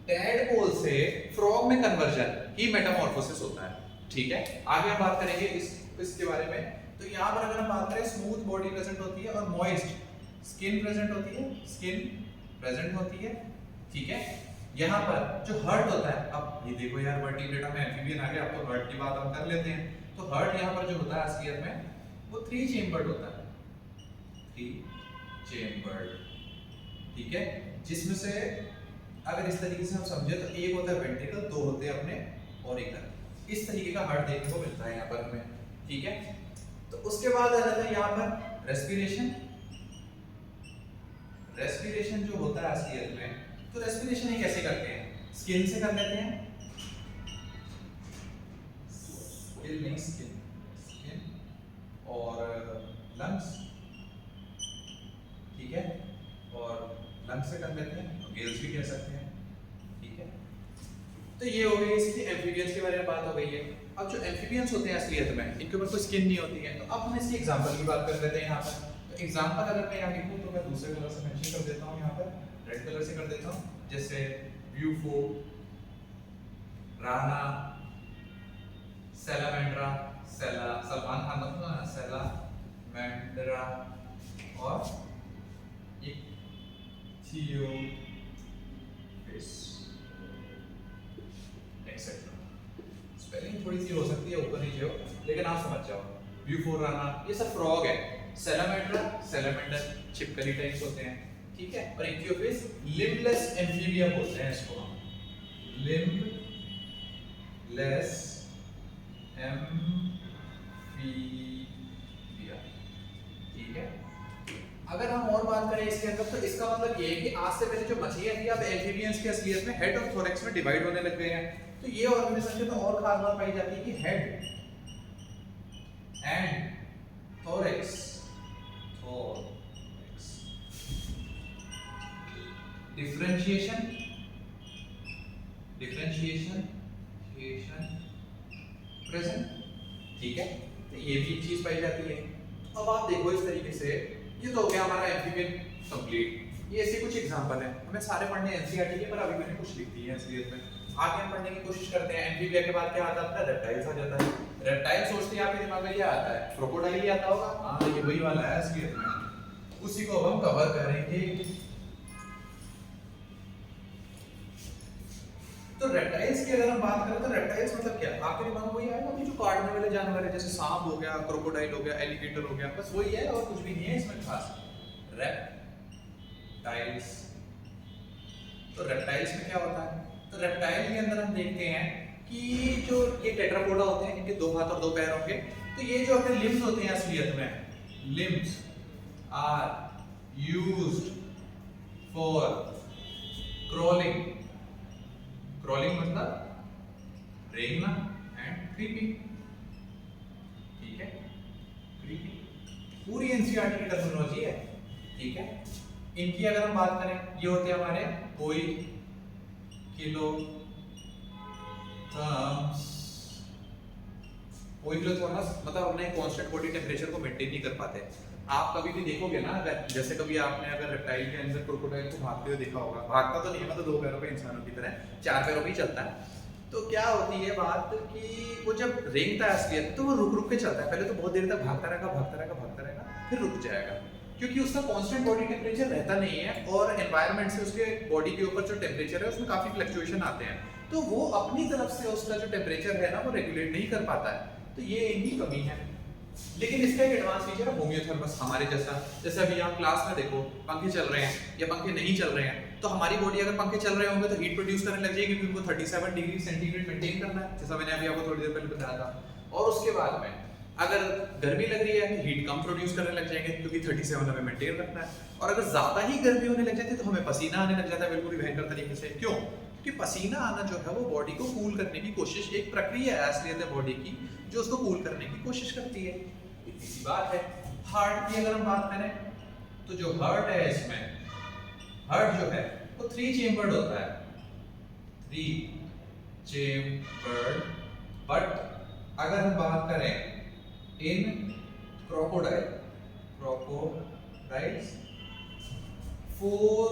टैडपोल से फ्रॉग में कन्वर्जन ही मेटामॉर्फोसिस होता है, ठीक है। आगे हम बात करेंगे इसके बारे में। तो यहाँ पर अगर हम बात करें, स्मूथ बॉडी प्रेजेंट होती है और मॉइस्ट स्किन प्रेजेंट होती है, ठीक है। यहाँ पर जो हर्ट होता है, अब ये देखो यार वर्टिब्रेटा में एम्फीबियन आ गया, अब तो हर्ट की बात हम कर लेते हैं। तो हर्ट यहाँ पर जो होता है असलियत में वो 3 चेम्बर्ड होता है, 3 चेम्बर्ड, ठीक है। जिसमें से अगर इस तरीके से हम समझे तो एक होता है वेंट्रिकल, दो होते हैं अपने ऑरिकल। इस तरीके का हार्ट देखने को मिलता है यहाँ पर हमें, ठीक है। तो उसके बाद आ जाता है यहाँ पर रेस्पिरेशन। रेस्पिरेशन जो होता है असलियत में, तो रेस्पिरेशन ये कैसे करते हैं, स्किन से कर लेते हैं, स्किन नहीं स्किन, स्किन और लंग्स, ठीक है, और लंग्स से कर लेते हैं, गिल्स भी कह सकते हैं, ठीक है। तो ये हो गई इसकी एम्फीबियंस के बारे में बात हो गई है। अब जो एम्फीबियंस होते हैं असलियत में, इनके ऊपर कोई स्किन नहीं होती है, तो अब हम इसकी एग्जांपल की बात कर लेते हैं यहाँ पर। तो एग्जांपल अगर मैं यहाँ लिखूँ तो मैं दूसरे कलर से मेंशन कर देता हूँ, यहाँ पर रेड कलर से कर देता हूँ, जैसे ब्यूफो, राना, सैलामेंड्रा, सलमान खान का सैलामेंड्रा और इक्थियोपिस एक्सेट्रा। स्पेलिंग थोड़ी सी हो सकती है ऊपर नीचे हो, लेकिन आप समझ जाओ। ब्यूफोर, राना, ये सब फ्रॉग है। सैलामेंड्रा, सैलामेंडर छिपकली टाइप्स होते हैं, ठीक है। और इक्थियोपिस लिम्बलेस एम्फीबियम बोलते हैं इसको हम, लिम्बलेस एम्फीबिया, ठीक है। अगर हम और बात करें इसके अंदर, तो इसका मतलब ये है कि आज से पहले जो मछलियां थी अब एम्फीबियंस के असलियत में हेड और थोरैक्स में डिवाइड होने लग गए हैं। तो ये ऑर्गेनाइजेशन में और खास बात पाई जाती है कि head and thorax, differentiation present, ठीक है। तो ये भी एक चीज पाई जाती है। तो अब आप देखो इस तरीके से, ये तो हो गया हमारा एम्फीबियन कंप्लीट। ये ऐसे कुछ एग्जांपल हैं, हमें सारे पढ़ने एनसीईआरटी के, पर अभी मैंने कुछ लिख दिए हैं असलियत में। आगे हम पढ़ने की कोशिश करते हैं। एम्फीबिया के बाद क्या आता है आपका, रेप्टाइल्स आ जाता है। रेप्टाइल सोचते हैं आपके दिमाग में क्या आता है, क्रोकोडाइल ही आता होगा। हाँ, ये वही वाला है असलियत में, उसी को अब हम कवर करेंगे। तो रेप्टाइल्स की अगर हम बात करें, तो रेप्टाइल्स मतलब क्या, आपके दिमाग में वही आएगा कि जो काटने वाले जानवर है, जैसे सांप हो गया, क्रोकोडाइल हो गया, एलिगेटर हो गया, बस वही है और कुछ भी नहीं है इसमें खास। रेप्टाइल्स, तो रेप्टाइल्स में क्या होता है, तो रेप्टाइल के अंदर हम देखते हैं कि जो ये टेट्रापोडा होते हैं, इनके 2 हाथ और 2 पैर होंगे। तो ये जो अपने लिम्स होते हैं असलियत में, limbs are used for crawling. Crawling मतलब रेंगना एंड क्रीपिंग, ठीक है। क्रीपिंग पूरी एनसीईआरटी की टर्मिनोलॉजी है, ठीक है। इनकी अगर हम बात करें, ये होते हैं हमारे कोई किलोथर्म्स। कोई किलोथर्म्स मतलब अपने कांस्टेंट बॉडी टेम्परेचर को मेंटेन नहीं कर पाते। आप कभी भी देखोगे ना, अगर जैसे कभी आपने अगर रेप्टाइल के अंदर क्रोकोडाइल को भागते हुए देखा होगा, भागता तो नहीं है, मतलब 2 पैरों पे इंसानों की तरह 4 पैरों पे ही चलता है। तो क्या होती है बात कि वो जब रेंगता है असलियत, तो वो रुक रुक के चलता है। पहले तो बहुत देर तक भागता रहेगा, फिर रुक जाएगा, क्योंकि उसका कांस्टेंट बॉडी टेम्परेचर रहता नहीं है और एनवायरनमेंट से उसके बॉडी के ऊपर जो टेम्परेचर है उसमें काफी फ्लक्चुएशन आते हैं। तो वो अपनी तरफ से उसका जो टेम्परेचर है ना, वो रेगुलेट नहीं कर पाता है। तो ये इनकी कमी है। लेकिन इसका एक एडवांस फीचर है होम्योथर्मस, हमारे जैसा। जैसे अभी आप क्लास में देखो, पंखे चल रहे हैं या पंखे नहीं चल रहे हैं, तो हमारी बॉडी अगर पंखे चल रहे होंगे तो हीट प्रोड्यूस करने लग जाएगी, क्योंकि उनको 37 डिग्री सेंटीग्रेड मेंटेन करना है, जैसा मैंने अभी आपको थोड़ी देर पहले बताया था। और उसके बाद में अगर गर्मी लग रही है तो हीट कम प्रोड्यूस करने लग जाएंगे, क्योंकि 37 हमें मेंटेन रखना है। और अगर ज्यादा ही गर्मी होने लग जाती है तो हमें पसीना आने लग जाता है, बिल्कुल भयंकर तरीके से। क्यों? क्योंकि पसीना आना जो है वो बॉडी को कूल करने की कोशिश, एक प्रक्रिया है असलियत है बॉडी की जो उसको कूल करने की कोशिश करती है। इतनी सी बात है। हार्ट की अगर हम बात करें, तो जो हार्ट है इसमें, हार्ट जो है वो 3 चेम्बर्ड होता है, 3 चेम्बर्ड। बट अगर हम बात करें इन crocodiles 4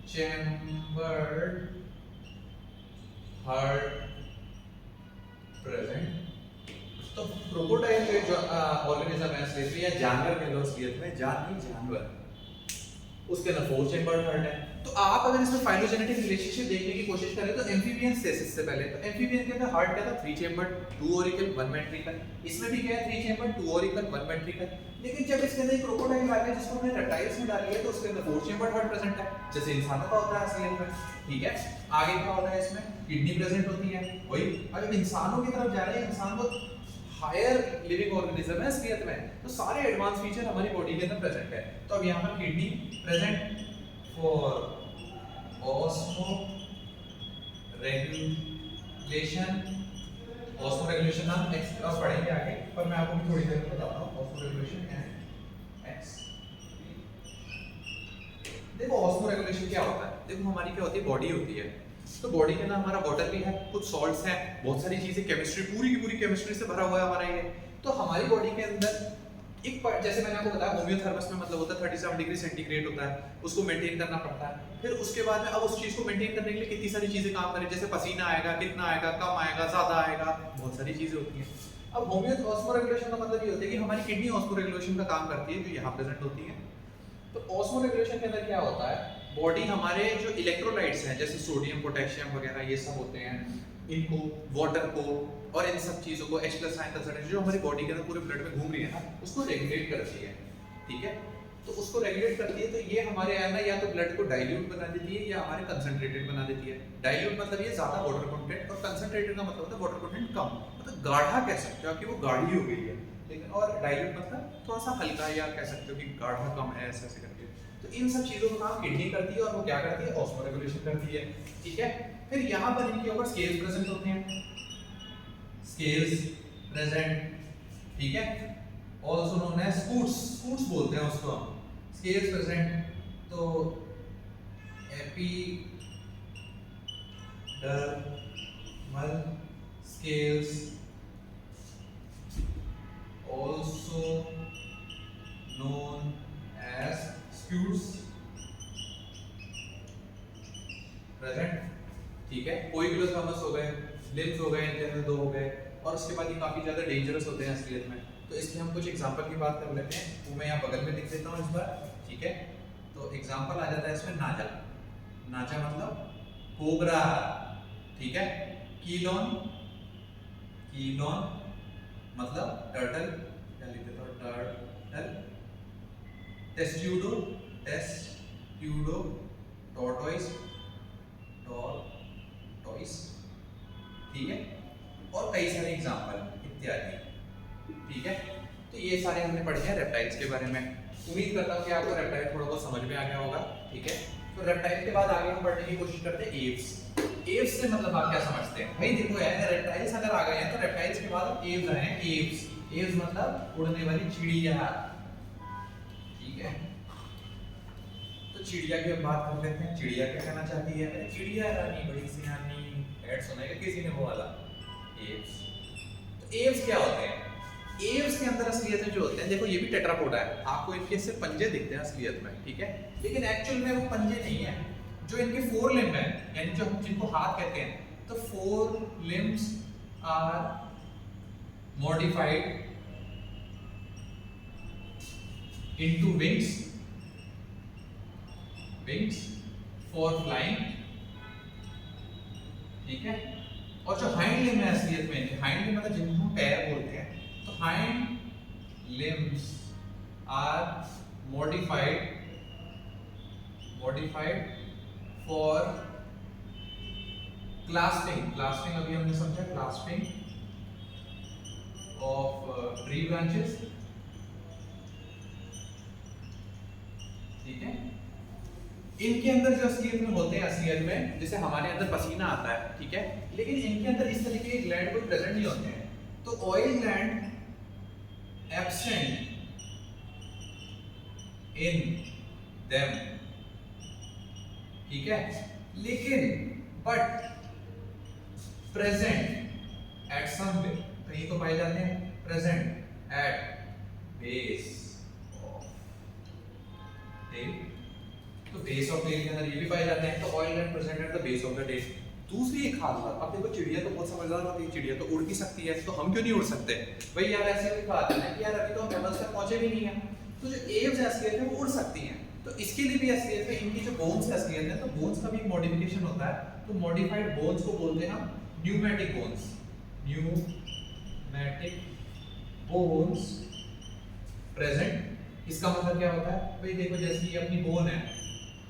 chambered heart present। तो क्रोकोडाइल जो ऑर्गेनिज्म है असलियत में, या जानवर के लो असलियत में, जानवर, उसके अंदर 4 चेम्बर्ड हार्ट है। तो आप अगर इसमें फाइलोजेनेटिक रिलेशनशिप देखने की कोशिश करें तो एम्फीबियंस थे इससे पहले, तो एम्फीबियन के अंदर हार्ट क्या था, 3 चेंबर 2 ऑरिकल 1 वेंट्रिकल, इसमें भी क्या है 3 चेंबर 2 ऑरिकल 1 वेंट्रिकल। लेकिन जब इसके अंदर क्रोकोडाइल आ गया जिसको हमने रेप्टाइल्स में डाल लिया तो उसके अंदर 4 चेंबर हार्ट प्रेजेंट है जैसे इंसानों का होता है असलियत में, ठीक है। आगे क्या होता है इसमें, किडनी प्रेजेंट होती है, वही अब इंसानों की तरफ जा रहे हैं, इंसान को हायर लिविंग ऑर्गेनिज्म है असलियत में, तो सारे एडवांस फीचर हमारी बॉडी के अंदर प्रेजेंट है। तो अब यहाँ पर kidney present for osmo regulation, osmo regulation हम एक्स्ट्रा पढ़ेंगे आगे, पर मैं आपको थोड़ी देर में बताता हूँ ऑस्मो रेगुलेशन क्या है। एक्स देखो ऑस्मो रेगुलेशन क्या होता है, देखो हमारी क्या होती है, बॉडी होती है, तो बॉडी के अंदर हमारा वाटर भी है, कुछ सॉल्ट्स हैं, बहुत सारी चीजें, केमिस्ट्री पूरी की पूरी केमिस्ट्री से भरा हुआ है हमारा ये। तो हमारी बॉडी के अंदर एक जैसे मैंने आपको बताया होम्योथर्मस में मतलब होता है 37 डिग्री सेंटीग्रेड होता है, उसको मेंटेन करना पड़ता है। फिर उसके बाद में अब उस चीज को मेंटेन करने के लिए कितनी सारी चीजें काम करें, जैसे पसीना आएगा, कितना आएगा, कम आएगा, ज्यादा आएगा, बहुत सारी चीजें होती हैं। अब ऑस्मो रेगुलेशन का मतलब ये होता है कि हमारी किडनी ऑस्मो रेगुलेशन का काम करती है जो यहाँ प्रेजेंट होती है। तो ऑस्मो रेगुलेशन के अंदर क्या होता है, बॉडी हमारे जो इलेक्ट्रोलाइट्स हैं जैसे सोडियम पोटेशियम वगैरह ये सब होते हैं, इनको वाटर को और इन सब चीजों को H+ आयन कंसंट्रेशन जो हमारी बॉडी के अंदर पूरे ब्लड में घूम रही है ना, उसको रेगुलेट करती है, ठीक है। तो उसको रेगुलेट करती है तो ये हमारे है ना या तो ब्लड को डाइल्यूट बना देती है या हमारे कंसंट्रेटेड बना देती है। डाइल्यूट मतलब ये ज्यादा वाटर कंटेंट और कंसंट्रेटेड का मतलब होता है वाटर कंटेंट कम, मतलब गाढ़ा कह सकते हो कि वो गाढ़ी हो गई है, लेकिन और डाइल्यूट मतलब थोड़ा सा हल्का या कह सकते हो कि गाढ़ा कम है ऐसे ऐसे करके। तो इन सब चीजों का काम किडनी करती है और वो क्या करती है, ऑस्मो रेगुलेशन करती है, ठीक है। फिर यहाँ पर इनके ऊपर स्केल्स प्रेजेंट होते हैं, स्केल्स प्रेजेंट, ठीक है, also known as scutes, scutes बोलते हैं उसको हम, स्केल्स प्रेजेंट। तो epidermal scales also known as scutes present, ठीक है। कोइगुलोथर्मस हो गए, लिम्स हो गए, इनके अंदर 2 हो गए, और उसके बाद ये काफी ज्यादा डेंजरस होते हैं असलियत में। तो इसलिए हम कुछ एग्जांपल की बात कर लेते हैं, वो मैं यहाँ बगल में लिख देता हूँ इस बार, ठीक है। तो एग्जांपल आ जाता है इसमें नाजा, नाजा मतलब कोबरा, ठीक है। कीलोन, कीलोन मतलब टर्टल, क्या लिख देता हूँ, turtle. Testudo, testudo tortoise, tortoise, ठीक है, और कई सारे एग्जांपल इत्यादि, ठीक है। तो ये सारे हमने पढ़े हैं रेप्टाइल्स के बारे में। उम्मीद करता हूँ कि आपको रेप्टाइल थोड़ा बहुत समझ में आ गया होगा, ठीक है। तो रेप्टाइल के बाद आगे हम पढ़ने की कोशिश करते हैं एव्स। एव्स से मतलब आप क्या समझते हैं भाई, देखो यार रेप्टाइल्स अगर आ गए हैं तो रेप्टाइल्स के बाद एव्स आए हैं, एव्स, एव्स मतलब उड़ने वाली चिड़िया, ठीक है। तो चिड़िया की हम बात कर लेते हैं, चिड़िया क्या कहना चाहती है, अरे चिड़िया रानी बड़ी सियानी, ऐड सुना है किसी ने वो वाला एव्स। तो एव्स क्या होते हैं, एव्स के अंदर असलियत में जो होते हैं, देखो ये भी टेट्रापोडा है, आपको इनके सिर्फ पंजे दिखते हैं असलियत में, ठीक है, लेकिन एक्चुअल में वो पंजे नहीं है, जो इनके 4 लिम्ब हैं, यानी जो हम जिनको हाथ कहते हैं, तो 4 limbs are modified into wings, wings for flying, ठीक है। और जो हाइंड लिम्ब है असलियत में, हाइंड लिम्ब मतलब जिनको हम पैर बोलते हैं, तो hind limbs are modified for clasping, clasping अभी हमने समझा, क्लास्पिंग ऑफ ट्री ब्रांचेस, ठीक है। इनके अंदर जो असलियत में होते हैं, असलियत में जैसे हमारे अंदर पसीना आता है, ठीक है, लेकिन इनके अंदर इस तरीके के ग्लैंड कोई प्रेजेंट नहीं होते हैं, तो oil gland absent in them, ठीक है, लेकिन बट प्रेजेंट एट सम, कहीं तो पाए जाते हैं, present at base of tail, तो बेस ऑफ टेल के अंदर ये भी पाए जाते हैं, तो oil gland present at the base of the tail. दूसरी एक खास बात, अब देखो चिड़िया तो बहुत समझदार होती है, चिड़िया तो उड़ भी सकती है, तो हम क्यों नहीं उड़ सकते भाई, यार ऐसे भी बात है ना कि यार अभी तो हम मैमल्स तक पहुंचे भी नहीं है, तो जो एव्स है असलियत में वो उड़ सकती हैं, तो इसके लिए भी असलियत में इनकी जो बोन्स असलियत है, तो बोन्स का भी एक मॉडिफिकेशन होता है, तो मॉडिफाइड बोन्स को बोलते हैं हम pneumatic bones. Pneumatic bones present. इसका मतलब क्या होता है भाई, देखो जैसे ये अपनी बोन है,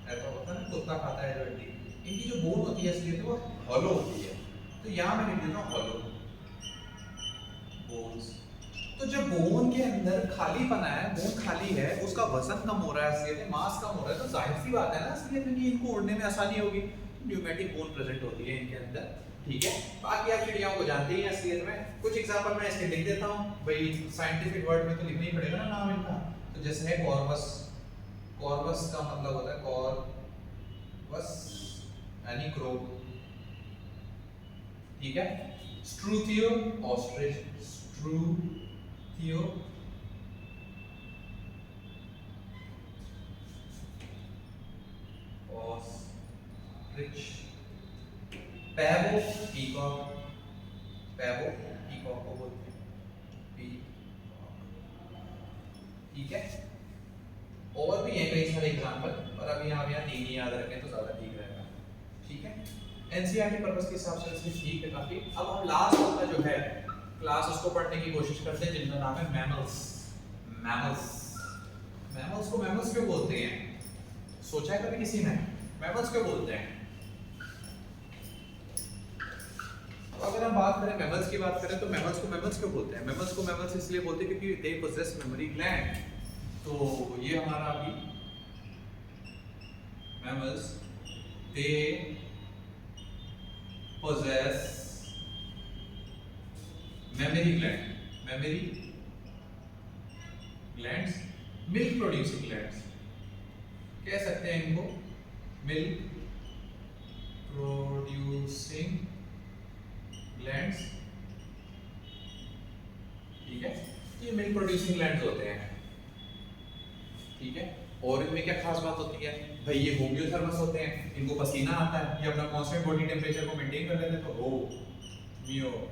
ऐसा होता है ना कुत्ता खाता है जो हड्डी, इनकी जो बोन होती है असलियत में वो हॉलो होती है, तो यहाँ मैं लिख देता हूँ हॉलो बोन्स। तो जब बोन के अंदर खाली पना है, बोन खाली है, उसका वजन कम हो रहा है, असलियत में मास कम हो रहा है, तो जाहिर सी बात है ना असलियत में इनको उड़ने में आसानी होगी, न्यूमेटिक बोन प्रेजेंट होती है इनके अंदर। ठीक है, बाकी आप चिड़ियाओं को जानते ही हैं असलियत में। कुछ एग्जांपल मैं इसके लिख देता हूँ भाई, साइंटिफिक वर्ड में तो लिखना ही पड़ेगा ना नाम इनका। तो जैसे है कॉर्वस, कॉर्वस का मतलब होता है कॉर्वस यानी क्रो। ठीक है, Struthio ostrich, Struthio ostrich. Pavo peacock, Pavo peacock को बोलते हैं पीकॉक। ठीक है, और भी है कई सारे एग्जांपल, पर अभी आप यहाँ तीन ही याद रखें तो ज्यादा ठीक रहेगा। ठीक है, एनसीईआरटी पर्पस के हिसाब से इसमें ठीक है काफी। अब हम लास्ट वाला जो है क्लास उसको पढ़ने की कोशिश करते हैं, जिनका नाम है मैमल्स। मैमल्स, मैमल्स को मैमल्स क्यों बोलते हैं, सोचा है कभी किसी ने मैमल्स क्यों बोलते हैं? अगर हम बात करें मैमल्स की बात करें तो मैमल्स को मैमल्स क्यों बोलते हैं? मैमल्स को मैमल्स इसलिए बोलते हैं क्योंकि दे पोजेस मेमोरी ग्लैंड। तो ये हमारा अभी mammals they possess memory gland, memory glands, milk producing glands कह सकते हैं इनको, milk producing glands। ठीक है, ये मिल्क प्रोड्यूसिंग ग्लैंड्स होते हैं। ठीक है, और इनमें क्या खास बात होती है भाई, ये होम्योथर्मस होते हैं, इनको पसीना आता है, ये अपना कांस्टेंट बॉडी टेम्परेचर को मेंटेन कर लेते हैं, तो होम्योथर्मस।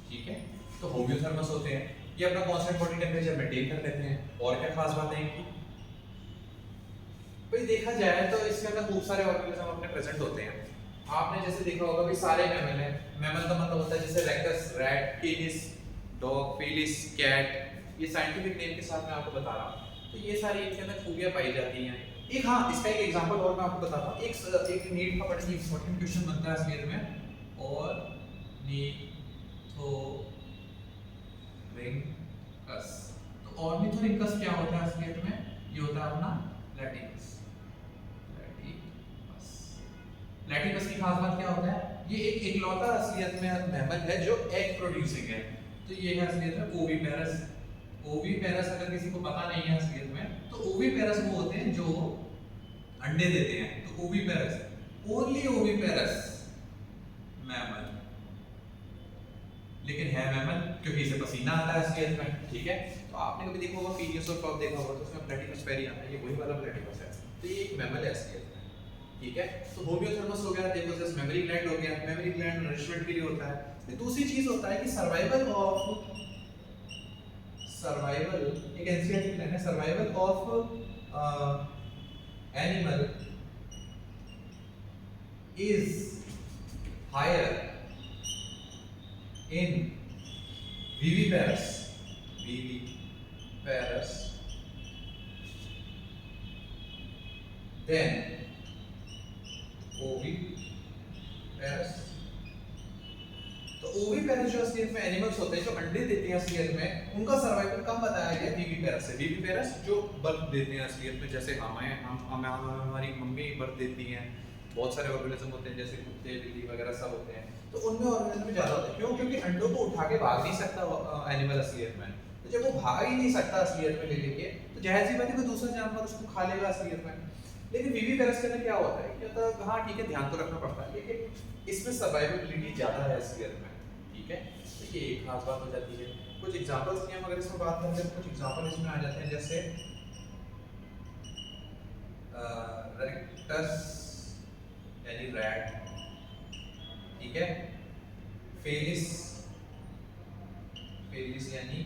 ठीक है, तो होम्योथर्मस होते हैं, ये अपना कांस्टेंट बॉडी टेम्परेचर मेंटेन कर लेते हैं। और क्या खास बात है इनकी भाई, देखा जाए तो इसके अंदर खूब सारे ऑर्गेनिज्म अपने प्रेजेंट होते हैं। आपने जैसे देखा होगा कि सारे मैमल हैं, मैमल का मतलब होता है जैसे Rattus rat, Canis dog, Felis cat, ये साइंटिफिक नेम के साथ मैं आपको बता रहा हूँ। तो ये सारी इनके अंदर खूबियां पाई जाती हैं। एक हाँ, इसका एक एग्जांपल और मैं आपको बताता हूँ। एक नीट का बड़ा ही इंपॉर्टेंट क्वेश्चन बनता है असलियत में, और ऑर्निथोरिंकस। तो ऑर्निथोरिंकस क्या होता है असलियत में? ये होता है अपना लैटिपस। लैटिपस की खास बात क्या होता है? ये एक इकलौता असलियत में मैमल है जो एग प्रोड्यूसिंग है। तो ये है असलियत में ओविपेरस। ओविपेरस अगर किसी को पता नहीं है असलियत में, तो ओविपेरस वो होते हैं जो अंडे देते हैं। तो ओविपेरस, ओनली ओविपेरस मैमल, लेकिन है मैमल क्योंकि इसे पसीना आता है असलियत में। ठीक है, तो आपने कभी देखा होगा पीनियस और फ्रॉग देखा होगा, तो उसमें प्लेटिपस पेरी आता है, ये वही वाला प्लेटिपस है। तो ये एक मैमल है असलियत में। ठीक है, तो होम्योथर्मस हो गया, देखो जैसे मेमोरी ग्लैंड हो गया, मेमोरी ग्लैंड नरिशमेंट के लिए होता है। दूसरी चीज होता है कि सर्वाइवल, एक एनसीईआरटी प्लान है, survival of animal is higher in viviparous than oviparous. तो ओविपेरस जो असलियत में एनिमल्स होते हैं जो अंडे देते हैं असलियत में, उनका सर्वाइवल कम बताया गया विविपेरस से। विविपेरस जो बर्थ देते हैं असलियत में, जैसे हमारी मम्मी बर्थ देती हैं, बहुत सारे ऑर्गेनिज्म होते हैं जैसे कुत्ते, बिल्ली वगैरह सब होते हैं, तो उनमें ऑर्गेनिज्म ज्यादा होते हैं। क्यों? क्योंकि अंडों को उठा के भाग नहीं सकता एनिमल असलियत में। तो जब वो भाग ही नहीं सकता असलियत में ले लेके, तो जाहिर सी बात है कोई दूसरा जानवर उसको खा लेगा असलियत में। लेकिन विविपेरस के अंदर क्या होता है कि मतलब हाँ ठीक है, ध्यान तो रखना पड़ता है, लेकिन इसमें सर्वाइवबिलिटी ज्यादा है असलियत में। ठीक है, तो ये एक खास बात हो जाती है। कुछ एग्जांपल्स की हम अगर इसमें बात करें तो कुछ एग्जांपल इसमें आ जाते हैं, जैसे रेक्टस यानी रैट। ठीक है, फेलिस यानी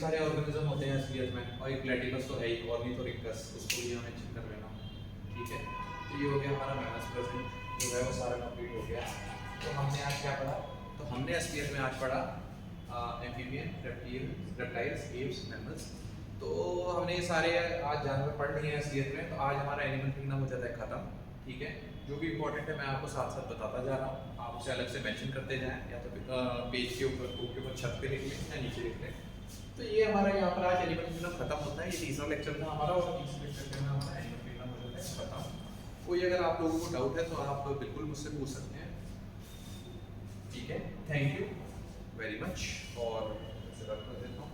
सारे ऑर्गेनिज्म होते हैं असलियत में, और एक प्लेटिकस तो है ही, ऑर्निथोरिकस, उसको भी हमें चेक कर लेना, ठीक है। तो ये हो गया हमारा मैमल्स प्रेजेंट जो है वो सारा कंप्लीट हो गया। तो हमने आज क्या पढ़ा? तो हमने असलियत में आज पढ़ा एम्फीबियन, रेप्टाइल्स, एप्स, मैमल्स। तो हमने ये सारे आज जानवर पढ़ लिए हैं असलियत में। तो आज हमारा एनिमल किंगडम हो जाता है ख़त्म, ठीक है। जो भी इंपॉर्टेंट है मैं आपको साथ साथ बताता जा रहा हूँ, आप उसे अलग से मेंशन करते जाएं, या तो पेज के ऊपर, बुक के ऊपर, छत पे लिख लें या नीचे लिख लें। तो ये हमारा यहाँ पर आज एनिमल किंगडम खत्म होता है। ये तीसरा लेक्चर था हमारा, और तीसरे लेक्चर में हमारा एनिमल किंगडम हो जाता है खत्म। कोई अगर आप लोगों को डाउट है तो आप बिल्कुल मुझसे पूछ सकते हैं, ठीक है। थैंक यू वेरी मच, और इसे रख कर देता हूँ।